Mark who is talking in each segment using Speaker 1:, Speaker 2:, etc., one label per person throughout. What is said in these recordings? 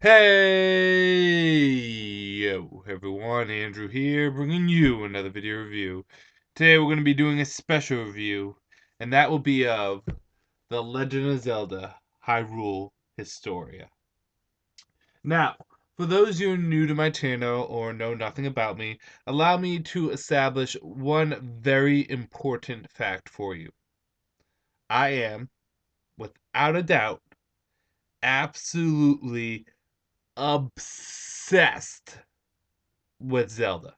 Speaker 1: Hey, yo, everyone, Andrew here, bringing you another video review. Today we're going to be doing a special review, and that will be of The Legend of Zelda Hyrule Historia. Now, for those who are new to my channel or know nothing about me, allow me to establish one very important fact for you. I am, without a doubt, absolutely obsessed with Zelda.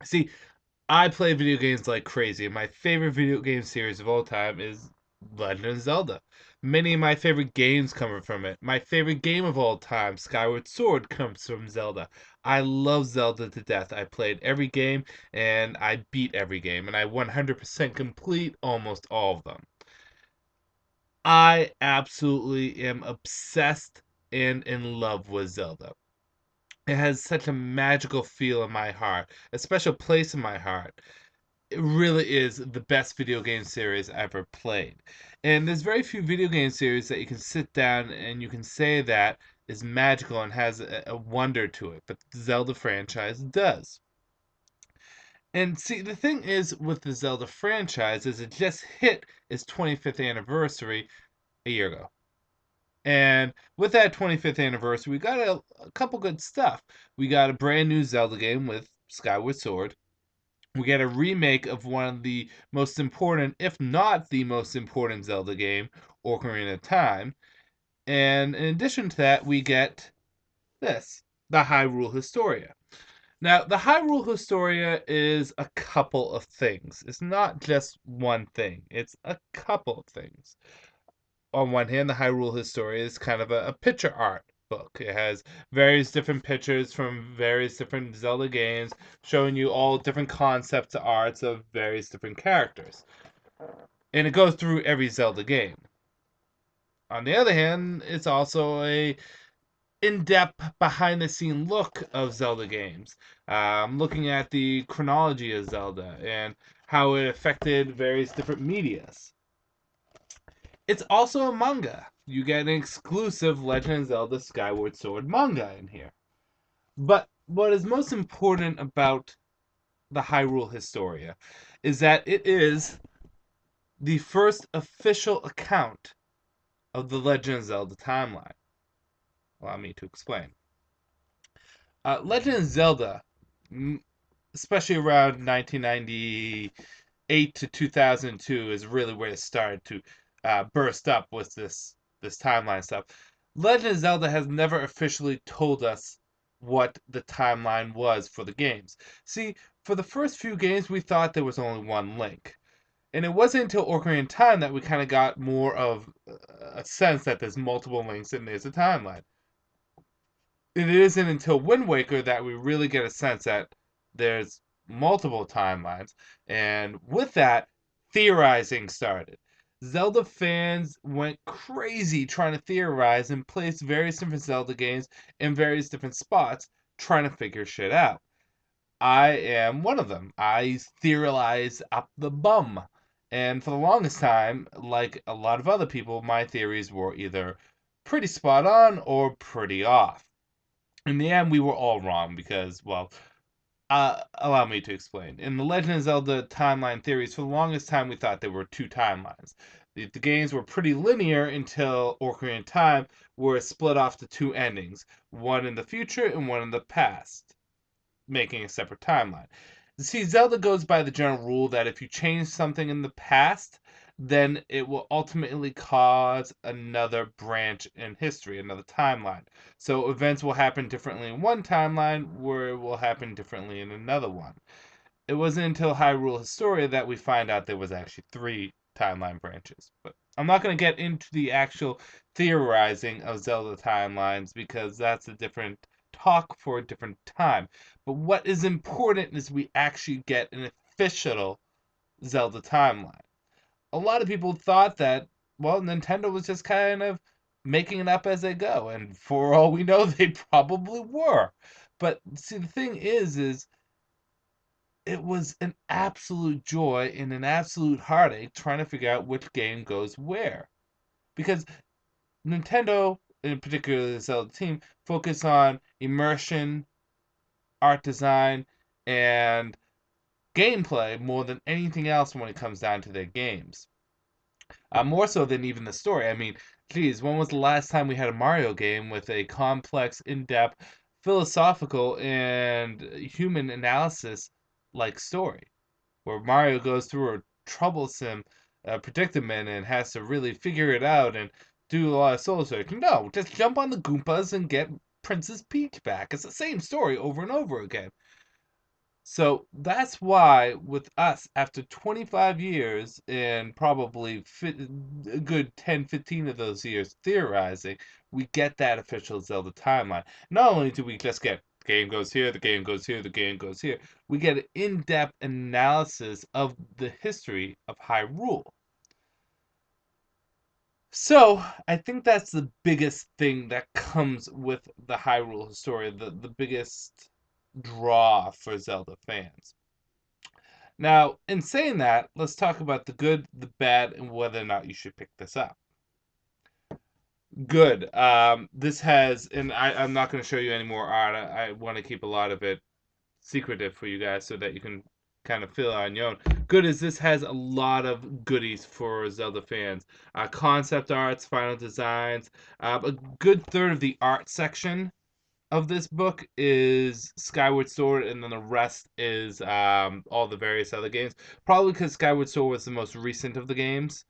Speaker 1: See, I play video games like crazy, and my favorite video game series of all time is Legend of Zelda. Many of my favorite games come from it. My favorite game of all time, Skyward Sword, comes from Zelda. I love Zelda to death. I played every game, and I beat every game, and I 100% complete almost all of them. I absolutely am obsessed and in love with Zelda. It has such a magical feel in my heart, a special place in my heart. It really is the best video game series I ever played. And there's very few video game series that you can sit down and you can say that is magical and has a wonder to it, but the Zelda franchise does. And see, the thing is with the Zelda franchise is it just hit its 25th anniversary a year ago. And with that 25th anniversary, we got a couple good stuff. We got a brand new Zelda game with Skyward Sword. We get a remake of one of the most important, if not the most important Zelda game, Ocarina of Time. And in addition to that, we get this, the Hyrule Historia. Now, the Hyrule Historia is a couple of things. It's not just one thing, it's a couple of things. On one hand, the Hyrule Historia is kind of a picture art book. It has various different pictures from various different Zelda games, showing you all different concepts of arts of various different characters. And it goes through every Zelda game. On the other hand, it's also a in-depth behind-the-scene look of Zelda games, looking at the chronology of Zelda and how it affected various different medias. It's also a manga. You get an exclusive Legend of Zelda Skyward Sword manga in here. But what is most important about the Hyrule Historia is that it is the first official account of the Legend of Zelda timeline. Allow me to explain. Legend of Zelda, especially around 1998 to 2002, is really where it started to burst up with this timeline stuff. Legend of Zelda has never officially told us what the timeline was for the games. See, for the first few games, we thought there was only one Link. And it wasn't until Ocarina of Time that we kind of got more of a sense that there's multiple links and there's a timeline. It isn't until Wind Waker that we really get a sense that there's multiple timelines. And with that, theorizing started. Zelda fans went crazy trying to theorize and place various different Zelda games in various different spots trying to figure shit out. I am one of them. I theorize up the bum. And for the longest time, like a lot of other people, my theories were either pretty spot on or pretty off. In the end, we were all wrong because, well, allow me to explain. In the Legend of Zelda timeline theories, for the longest time, we thought there were two timelines. The games were pretty linear until Ocarina of Time, where it split off to two endings, one in the future and one in the past, making a separate timeline. See, Zelda goes by the general rule that if you change something in the past, then it will ultimately cause another branch in history, another timeline. So events will happen differently in one timeline, where it will happen differently in another one. It wasn't until Hyrule Historia that we find out there was actually three timeline branches. But I'm not going to get into the actual theorizing of Zelda timelines because that's a different talk for a different time. But what is important is we actually get an official Zelda timeline. A lot of people thought that, well, Nintendo was just kind of making it up as they go, and for all we know, they probably were. But see, the thing is it was an absolute joy and an absolute heartache trying to figure out which game goes where. Because Nintendo in particular the Zelda team, focus on immersion, art design, and gameplay more than anything else when it comes down to their games. More so than even the story. I mean, geez, when was the last time we had a Mario game with a complex, in-depth, philosophical, and human analysis like story, where Mario goes through a troublesome predicament and has to really figure it out and do a lot of soul searching? No, just jump on the Goombas and get Princess Peach back. It's the same story over and over again. So that's why, with us, after 25 years and probably a good 10, 15 of those years theorizing, we get that official Zelda timeline. Not only do we just get the game goes here, the game goes here, the game goes here, we get an in depth analysis of the history of Hyrule. So I think that's the biggest thing that comes with the Hyrule Historia, the biggest draw for Zelda fans. Now, in saying that, let's talk about the good, the bad, and whether or not you should pick this up. Good. This has, and I'm not going to show you any more art. I want to keep a lot of it secretive for you guys so that you can kind of feel it on your own. Good is this has a lot of goodies for Zelda fans. Concept arts, final designs, a good third of the art section of this book is Skyward Sword, and then the rest is all the various other games. Probably because Skyward Sword was the most recent of the games,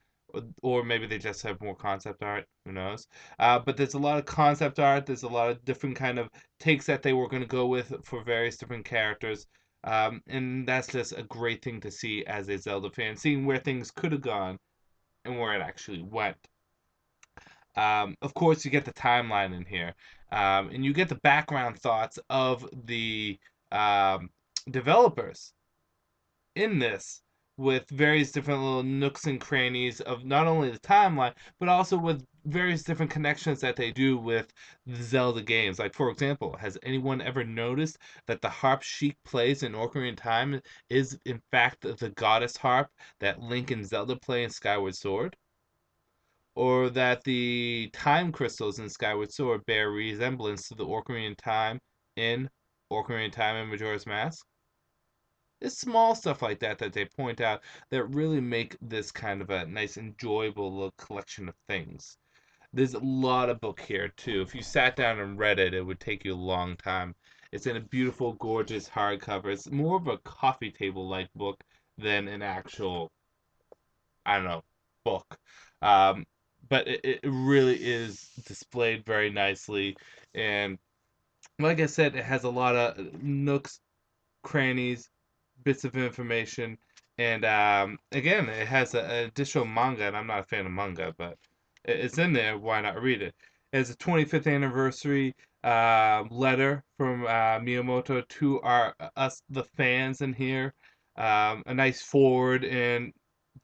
Speaker 1: or maybe they just have more concept art. Who knows? But there's a lot of concept art. There's a lot of different kind of takes that they were going to go with for various different characters. And that's just a great thing to see as a Zelda fan, seeing where things could have gone and where it actually went. Of course, you get the timeline in here, and you get the background thoughts of the um, developers in this with various different little nooks and crannies of not only the timeline, but also with various different connections that they do with the Zelda games. Like, for example, has anyone ever noticed that the harp Sheik plays in Ocarina of Time is, in fact, the goddess harp that Link and Zelda play in Skyward Sword? Or that the time crystals in Skyward Sword bear resemblance to the Ocarina Time in Ocarina Time and Majora's Mask. It's small stuff like that that they point out that really make this kind of a nice, enjoyable little collection of things. There's a lot of book here too. If you sat down and read it, it would take you a long time. It's in a beautiful, gorgeous hardcover. It's more of a coffee table like book than an actual, I don't know, book. Um, but it really is displayed very nicely. And like I said, it has a lot of nooks, crannies, bits of information. And again, it has an additional manga, and I'm not a fan of manga, but it's in there. Why not read it? It has a 25th anniversary letter from Miyamoto to us, the fans in here. A nice forward, and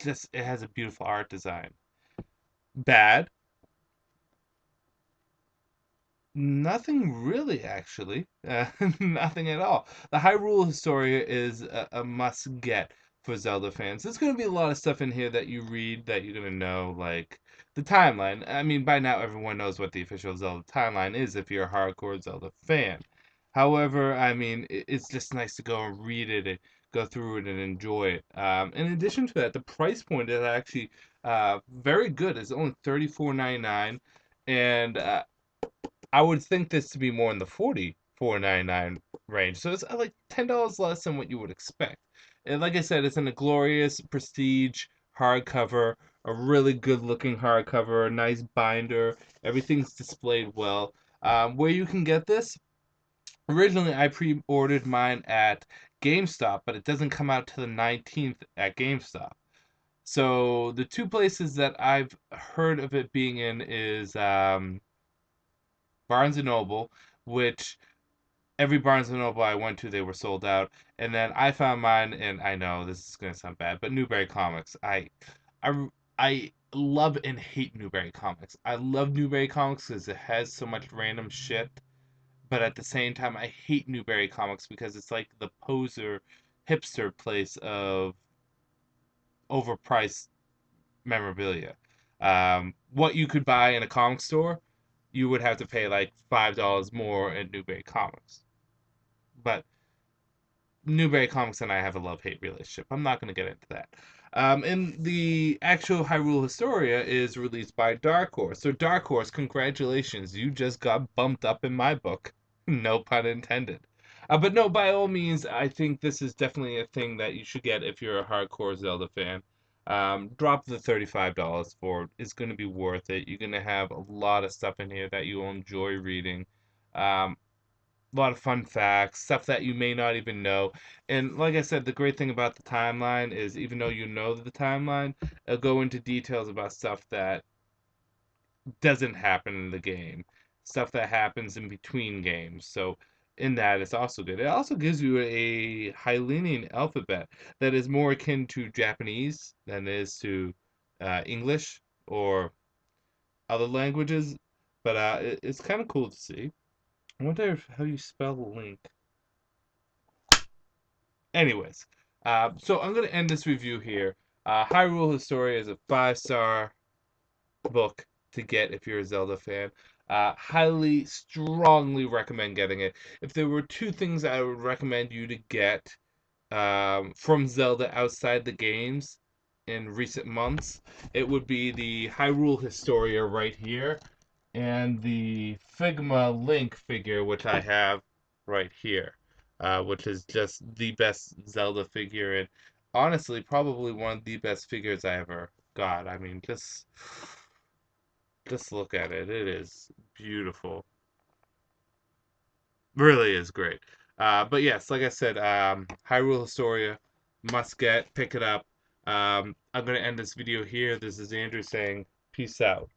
Speaker 1: just it has a beautiful art design. Bad? Nothing really, actually. Nothing at all. The Hyrule Historia is a must get for Zelda fans. There's going to be a lot of stuff in here that you read that you're going to know, like the timeline. I mean, by now everyone knows what the official Zelda timeline is if you're a hardcore Zelda fan. However, I mean, it's just nice to go and read it and go through it and enjoy it. In addition to that, the price point is actually very good. It's only $34.99, and I would think this to be more in the $44.99 range. So it's like $10 less than what you would expect. And like I said, it's in a glorious prestige hardcover, a really good looking hardcover, a nice binder. Everything's displayed well. Where you can get this, originally I pre-ordered mine at GameStop, but it doesn't come out till the 19th at GameStop. So the two places that I've heard of it being in is Barnes and Noble, which every Barnes and Noble I went to, they were sold out. And then I found mine, and I know this is gonna sound bad, but Newberry Comics. I, I love and hate Newberry Comics. I love Newberry Comics because it has so much random shit, but at the same time, I hate Newberry Comics because it's like the poser, hipster place of overpriced memorabilia. What you could buy in a comic store you would have to pay like $5 more in Newberry Comics. But Newberry Comics and I have a love-hate relationship. I'm not going to get into that. And the actual Hyrule Historia is released by Dark Horse. So Dark Horse, congratulations, you just got bumped up in my book. No pun intended. But no, by all means, I think this is definitely a thing that you should get if you're a hardcore Zelda fan. Drop the $35 for it. It's going to be worth it. You're going to have a lot of stuff in here that you will enjoy reading. Um, a lot of fun facts, stuff that you may not even know. And like I said, the great thing about the timeline is even though you know the timeline, it'll go into details about stuff that doesn't happen in the game, stuff that happens in between games. So in that, it's also good. It also gives you a Hylenian alphabet that is more akin to Japanese than it is to English or other languages. But it's kind of cool to see. I wonder how you spell link. Anyways, so I'm gonna end this review here. Hyrule Historia is a 5-star book to get if you're a Zelda fan. Highly, strongly recommend getting it. If there were two things I would recommend you to get from Zelda outside the games in recent months, it would be the Hyrule Historia right here and the Figma Link figure, which I have right here, which is just the best Zelda figure, and honestly, probably one of the best figures I ever got. I mean, just look at it; it is beautiful. Really is great. But yes, like I said, Hyrule Historia, must get, pick it up. I'm gonna end this video here. This is Andrew saying peace out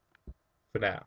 Speaker 1: for now.